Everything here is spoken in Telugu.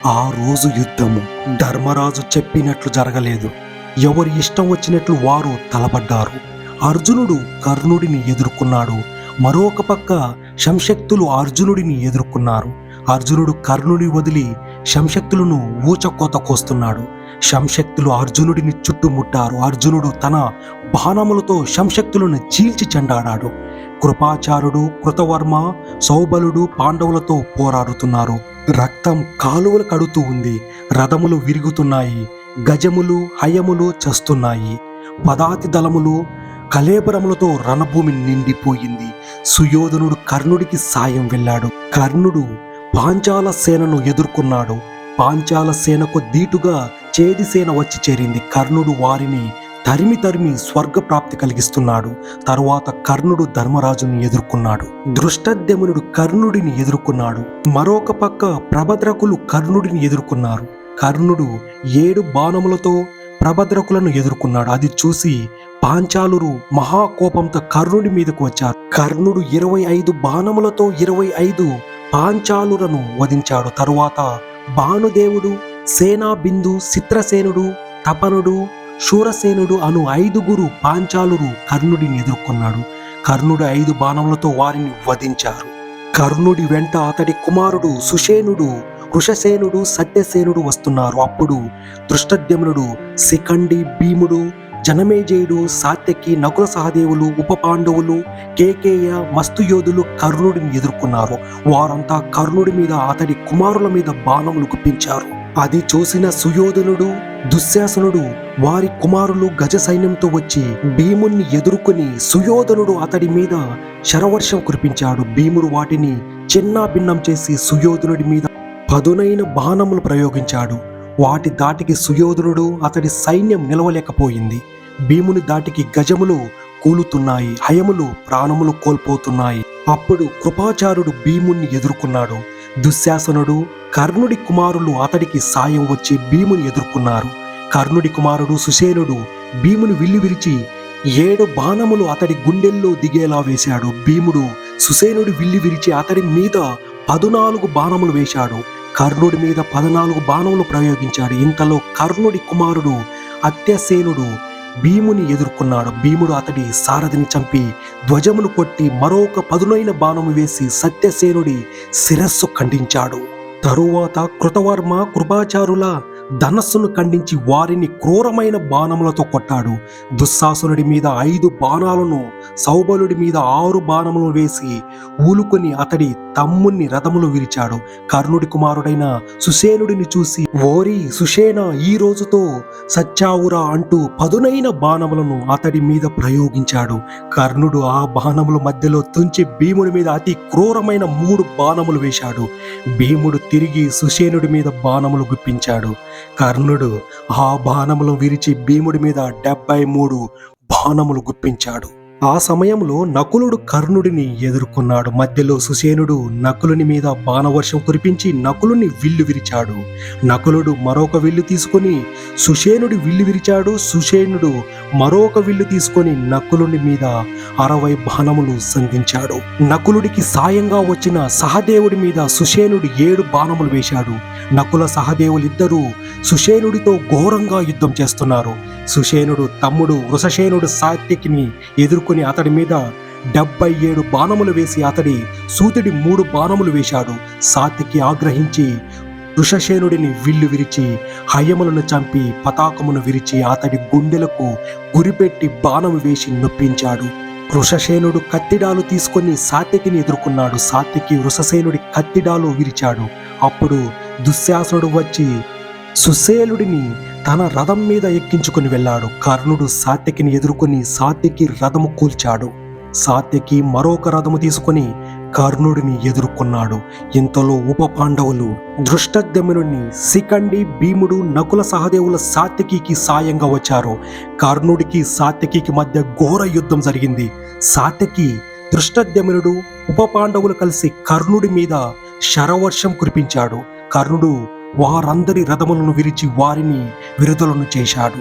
ఆ రోజు యుద్ధము ధర్మరాజు చెప్పినట్లు జరగలేదు. ఎవరి ఇష్టం వచ్చినట్లు వారు తలపడ్డారు. అర్జునుడు కర్ణుడిని ఎదుర్కొన్నాడు. మరొక పక్క శంశక్తులు అర్జునుడిని ఎదుర్కొన్నారు. అర్జునుడు కర్ణుడి వదిలి శంశక్తులను ఊచకోత కోస్తున్నాడు. శంశక్తులు అర్జునుడిని చుట్టుముట్టారు. అర్జునుడు తన బాణములతో శంశక్తులను చీల్చి చెండాడాడు. కృపాచారుడు, కృతవర్మ, సౌబలుడు పాండవులతో పోరాడుతున్నారు. రక్తం కాలువలు కడుతూ ఉంది. రథములు విరుగుతున్నాయి. గజములు, హయములు చస్తున్నాయి. పదాతి దళములు కళేబరములతో రణభూమి నిండిపోయింది. సుయోధనుడు కర్ణుడికి సాయం వెళ్ళాడు. కర్ణుడు పాంచాల సేనను ఎదుర్కొన్నాడు. పాంచాల సేనకు దీటుగా చేది సేన వచ్చి చేరింది. కర్ణుడు వారిని తరిమి తరిమి స్వర్గప్రాప్తి కలిగిస్తున్నాడు. తరువాత కర్ణుడు ధర్మరాజుని ఎదుర్కొన్నాడు. దృష్టద్యుమ్నుడు కర్ణుడిని ఎదుర్కొన్నాడు. మరొక పక్క ప్రభద్రకులు కర్ణుడిని ఎదుర్కొన్నారు. కర్ణుడు 7 బాణములతో ప్రభద్రకులను ఎదుర్కొన్నాడు. అది చూసి పాంచాలురు మహాకోపంతో కర్ణుడి మీదకు వచ్చారు. కర్ణుడు 25 బాణములతో 25 పాంచాలులను వధించాడు. తరువాత భానుదేవుడు, సేనాబిందు, చిత్రసేనుడు, తపనుడు, శూరసేనుడు అను 5 పాంచాలురు కర్ణుడిని ఎదుర్కొన్నాడు. కర్ణుడు 5 బాణములతో వారిని వధించారు. కర్ణుడి వెంట అతడి కుమారుడు సుషేనుడు, వృషసేనుడు, సత్యసేనుడు వస్తున్నారు. అప్పుడు దృష్టద్యుమ్నుడు, శిఖండి, భీముడు, జనమేజయుడు, సాత్యకి, నకుల సహదేవులు, ఉప పాండవులు, కేకేయ, మస్తు యోధులు కర్ణుడిని ఎదుర్కొన్నారు. వారంతా కర్ణుడి మీద, అతడి కుమారుల మీద బాణములు గుప్పించారు. అది చూసిన సుయోధనుడు, దుశ్శాసనుడు, వారి కుమారులు గజ సైన్యంతో వచ్చి భీముణ్ణి ఎదుర్కొని సుయోధనుడు అతడి మీద శరవర్షం కురిపించాడు. భీముడు వాటిని చిన్న భిన్నం చేసి సుయోధనుడి మీద పదునైన బాణములు ప్రయోగించాడు. వాటి దాటికి సుయోధనుడు, అతడి సైన్యం నిలవలేకపోయింది. భీముని దాటికి గజములు కూలుతున్నాయి, హయములు ప్రాణములు కోల్పోతున్నాయి. అప్పుడు కృపాచారుడు భీముణ్ణి ఎదుర్కొన్నాడు. దుశ్శాసనుడు, కర్ణుడి కుమారులు అతడికి సాయం వచ్చి భీముని ఎదుర్కొన్నారు. కర్ణుడి కుమారుడు సుషేనుడు భీముని విల్లు విరిచి 7 బాణములు అతడి గుండెల్లో దిగేలా వేశాడు. భీముడు సుషేనుడి విల్లు విరిచి అతడి మీద 14 బాణములు వేశాడు. కర్ణుడి మీద 14 బాణములు ప్రయోగించాడు. ఇంతలో కర్ణుడి కుమారుడు అత్యసేనుడు భీముని ఎదుర్కొన్నాడు. భీముడు అతడి సారథిని చంపి ధ్వజమును కొట్టి మరొక పదునైన బాణము వేసి సత్యసేనుడి శిరస్సు ఖండించాడు. తరువాత కృతవర్మ, కృపాచారుల ధనస్సును ఖండించి వారిని క్రూరమైన బాణములతో కొట్టాడు. దుశ్శాసనుడి మీద 5 బాణాలను, సౌబలుడి మీద 6 బాణములను వేసి ఊలుకొని అతడి తమ్ముణ్ణి రథములు విరిచాడు. కర్ణుడి కుమారుడైన సుషేనుడిని చూసి, ఓరి సుషేన, ఈ రోజుతో సచ్చావురా అంటూ పదునైన బాణములను అతడి మీద ప్రయోగించాడు. కర్ణుడు ఆ బాణముల మధ్యలో తుంచి భీముడి మీద అతి క్రూరమైన 3 బాణములు వేశాడు. భీముడు తిరిగి సుషేనుడి మీద బాణములు గుప్పించాడు. కర్ణుడు ఆ బాణములు విరిచి భీముడి మీద 73 బాణములు గుప్పించాడు. ఆ సమయంలో నకులుడు కర్ణుడిని ఎదుర్కొన్నాడు. మధ్యలో సుషేనుడు నకులుని మీద బాణవర్షం కురిపించి నకులుని విల్లు విరిచాడు. నకులుడు మరొక విల్లు తీసుకొని సుషేనుడి విల్లు విరిచాడు. సుషేనుడు మరొక విల్లు తీసుకొని నకులుని మీద 60 బాణములు సంధించాడు. నకులుడికి సాయంగా వచ్చిన సహదేవుడి మీద సుషేనుడు 7 బాణములు వేశాడు. నకుల సహదేవులిద్దరూ సుషేనుడితో ఘోరంగా యుద్ధం చేస్తున్నారు. సుషేనుడు తమ్ముడు వృషసేనుడు సాత్యకిని ఎదుర్కొని అతడి మీద 77 బాణములు వేసి అతడి సూతుడి 3 బాణములు వేశాడు. సాత్యకి ఆగ్రహించి వృషసేనుడిని విల్లు విరిచి హయములను చంపి పతాకమును విరిచి అతడి గుండెలకు గురిపెట్టి బాణము వేసి నొప్పించాడు. వృషసేనుడు కత్తిడాలు తీసుకొని సాత్యకిని ఎదుర్కొన్నాడు. సాత్యకి వృషసేనుడి కత్తిడాలు విరిచాడు. అప్పుడు దుశ్శాసనుడు వచ్చి సుశేలుడిని తన రథం మీద ఎక్కించుకుని వెళ్ళాడు. కర్ణుడు సాత్యకిని ఎదుర్కొని సాత్యకి రథము కూల్చాడు. సాత్యకి మరొక రథము తీసుకొని కర్ణుడిని ఎదుర్కొన్నాడు. ఇంతలో ఉప పాండవులు దృష్టద్యుమ్నుడిని, శిఖండి, భీముడు, నకుల సహదేవుల సాత్యకికి సాయంగా వచ్చారు. కర్ణుడికి సాత్యకికి మధ్య ఘోర యుద్ధం జరిగింది. సాత్యకి, దృష్టద్యుమ్నుడు, ఉప పాండవులు కలిసి కర్ణుడి మీద శరవర్షం కురిపించాడు. కర్ణుడు వారందరి రథములను విరిచి వారిని విరుదలను చేశాడు.